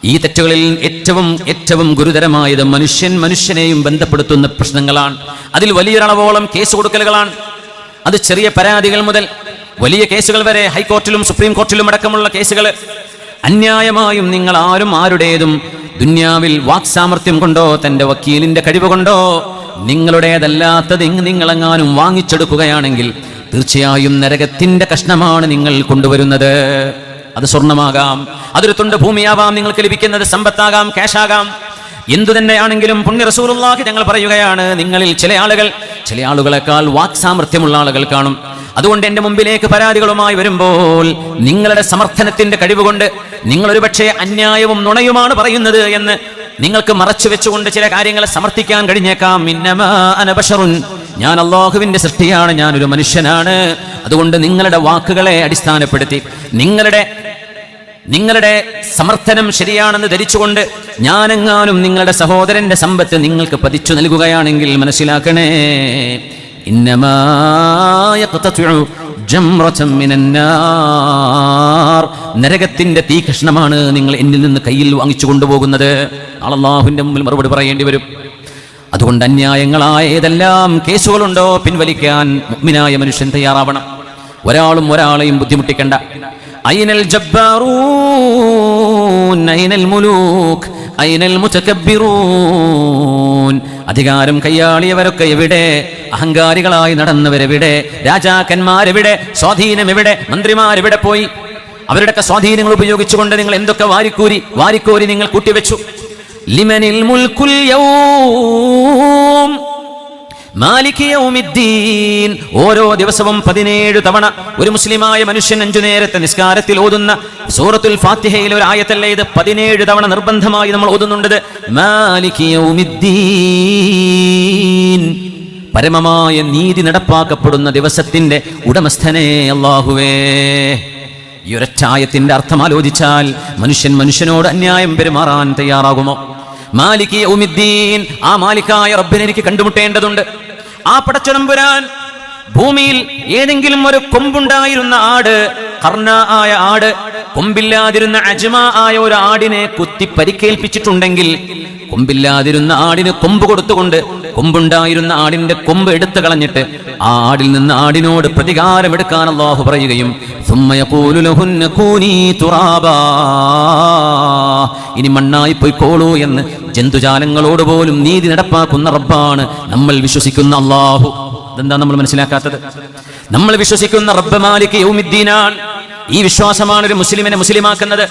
ഈ തെറ്റുകളിൽ ഏറ്റവും ഗുരുതരമായത് മനുഷ്യനെയും ബന്ധപ്പെടുത്തുന്ന പ്രശ്നങ്ങളാണ്. അതിൽ വലിയൊരളവോളം കേസ് കൊടുക്കലുകളാണ്. അത് ചെറിയ പരാതികൾ മുതൽ വലിയ കേസുകൾ വരെ, ഹൈക്കോർട്ടിലും സുപ്രീം കോർട്ടിലും അടക്കമുള്ള കേസുകൾ. അന്യായമായും നിങ്ങൾ ആരുടേതും ദുന്യാവിൽ വാക്സാമർത്ഥ്യം കൊണ്ടോ തന്റെ വക്കീലിന്റെ കഴിവ് കൊണ്ടോ നിങ്ങളുടേതല്ലാത്തത് നിങ്ങളെങ്ങാനും വാങ്ങിച്ചെടുക്കുകയാണെങ്കിൽ തീർച്ചയായും നരകത്തിന്റെ കഷ്ണമാണ് നിങ്ങൾ കൊണ്ടുവരുന്നത്. അത് സ്വർണമാകാം, അതൊരു തുണ്ട് ഭൂമിയാവാം, നിങ്ങൾക്ക് ലഭിക്കുന്നത് സമ്പത്താകാം, ക്യാഷാകാം, എന്തു തന്നെയാണെങ്കിലും പുണ്യ റസൂലുള്ളാഹി ഞങ്ങൾ പറയുകയാണ്, നിങ്ങളിൽ ചില ആളുകളെക്കാൾ വാക്സാമർത്ഥ്യമുള്ള ആളുകൾ കാണും. അതുകൊണ്ട് എന്റെ മുമ്പിലേക്ക് പരാതികളുമായി വരുമ്പോൾ നിങ്ങളുടെ സമർത്ഥനത്തിന്റെ കഴിവുകൊണ്ട് നിങ്ങൾ ഒരുപക്ഷെ അന്യായവും നുണയുമാണ് പറയുന്നത് എന്ന് നിങ്ങൾക്ക് മറച്ചു വെച്ചുകൊണ്ട് ചില കാര്യങ്ങൾ സമർത്ഥിക്കാൻ കഴിഞ്ഞേക്കാം. ഇന്നമാ അന ബശറുൻ, ഞാൻ അല്ലാഹുവിന്റെ സൃഷ്ടിയാണ്, ഞാനൊരു മനുഷ്യനാണ്. അതുകൊണ്ട് നിങ്ങളുടെ വാക്കുകളെ അടിസ്ഥാനപ്പെടുത്തി നിങ്ങളുടെ സമർത്ഥനം ശരിയാണെന്ന് ധരിച്ചുകൊണ്ട് ഞാനെങ്ങാനും നിങ്ങളുടെ സഹോദരന്റെ സമ്പത്ത് നിങ്ങൾക്ക് പതിച്ചു നൽകുകയാണെങ്കിൽ മനസ്സിലാക്കണേ, ഇന്നമാ യഖ്തതു ജംറതൻ മിനന്നാർ, നരകത്തിന്റെ തീ കഷ്ണമാണ് നിങ്ങൾ എന്നിൽ നിന്ന് കയ്യിൽ വാങ്ങിച്ചു കൊണ്ടുപോകുന്നത്. അല്ലാഹുവിന്റെ മുമ്പിൽ മറുപടി പറയേണ്ടി വരും. അതുകൊണ്ട് അന്യായങ്ങളായ ഏതെല്ലാം കേസുകളുണ്ടോ പിൻവലിക്കാൻ മുഅ്മിനായ മനുഷ്യൻ തയ്യാറാവണം. ഒരാളെയും ബുദ്ധിമുട്ടിക്കണ്ട. ഐനൽ ജബ്ബാറൂൻ ഐനൽ മുലൂക് ഐനൽ മുതകബ്ബിറൂൻ, അധികാരം കയ്യാളിയവരൊക്കെ എവിടെ? അഹങ്കാരികളായി നടന്നവരെവിടെ? രാജാക്കന്മാരെവിടെ? സ്വാധീനം എവിടെ? മന്ത്രിമാരെവിടെ പോയി? അവരുടെയൊക്കെ സ്വാധീനങ്ങൾ ഉപയോഗിച്ചുകൊണ്ട് നിങ്ങൾ എന്തൊക്കെ വാരിക്കോരി നിങ്ങൾ കൂട്ടിവെച്ചു. ലിമനിൽ മുൽക്കുൽ യൗം മാലിക് യൗമിദ്ദീൻ, ഓരോ ദിവസവും 17 തവണ ഒരു മുസ്ലിമായ മനുഷ്യൻ 5 നേരത്തെ നിസ്കാരത്തിൽ ഓതുന്ന സൂറത്തുൽ ഫാത്തിഹയിലെ ഒരു ആയത്തല്ലേ ഇത്? 17 തവണ നിർബന്ധമായി നമ്മൾ ഓതുന്നുണ്ട്. മാലിക് യൗമിദ്ദീൻ, പരമമായ നീതി നടപ്പാക്കപ്പെടുന്ന ദിവസത്തിന്റെ ഉടമസ്ഥനെ അല്ലാഹുവേ. ഈ ഒരൊറ്റ ആയത്തിന്റെ അർത്ഥം ആലോചിച്ചാൽ മനുഷ്യനോട് അന്യായം പെരുമാറാൻ തയ്യാറാകുമോ? മാലിക് യൗമിദ്ദീൻ, ആ മാലിക്കായ റബ്ബിനെ എനിക്ക് കണ്ടുമുട്ടേണ്ടതുണ്ട്. ആ പടച്ചതമ്പുരാൻ ഭൂമിയിൽ ഏതെങ്കിലും ഒരു കൊമ്പുണ്ടായിരുന്ന ആട്, കർണ ആയ ആട്, കൊമ്പില്ലാതിരുന്ന അജ്മ ആയ ഒരു ആടിനെ കുത്തി പരിക്കേൽപ്പിച്ചിട്ടുണ്ടെങ്കിൽ കൊമ്പില്ലാതിരുന്ന ആടിന് കൊമ്പ് കൊടുത്തുകൊണ്ട് കൊമ്പുണ്ടായിരുന്ന ആടിന്റെ കൊമ്പ് എടുത്തു കളഞ്ഞിട്ട് ആ ആടിൽ നിന്ന് ആടിനോട് പ്രതികാരം എടുക്കാൻ അല്ലാഹു പറയുകയും ഇനി മണ്ണായി പോയിക്കോളൂ എന്ന് ജന്തുജാലങ്ങളോട് പോലും നീതി നടപ്പാക്കുന്ന റബ്ബാണ് നമ്മൾ വിശ്വസിക്കുന്ന അല്ലാഹു. അതെന്താ നമ്മൾ മനസ്സിലാക്കാത്തത്? നമ്മൾ വിശ്വസിക്കുന്ന റബ്ബ് മാലിക് യൗമിദ്ദീനാണ്. ഈ വിശ്വാസമാണ് ഒരു മുസ്ലിമിനെ മുസ്ലിമാക്കുന്നത്.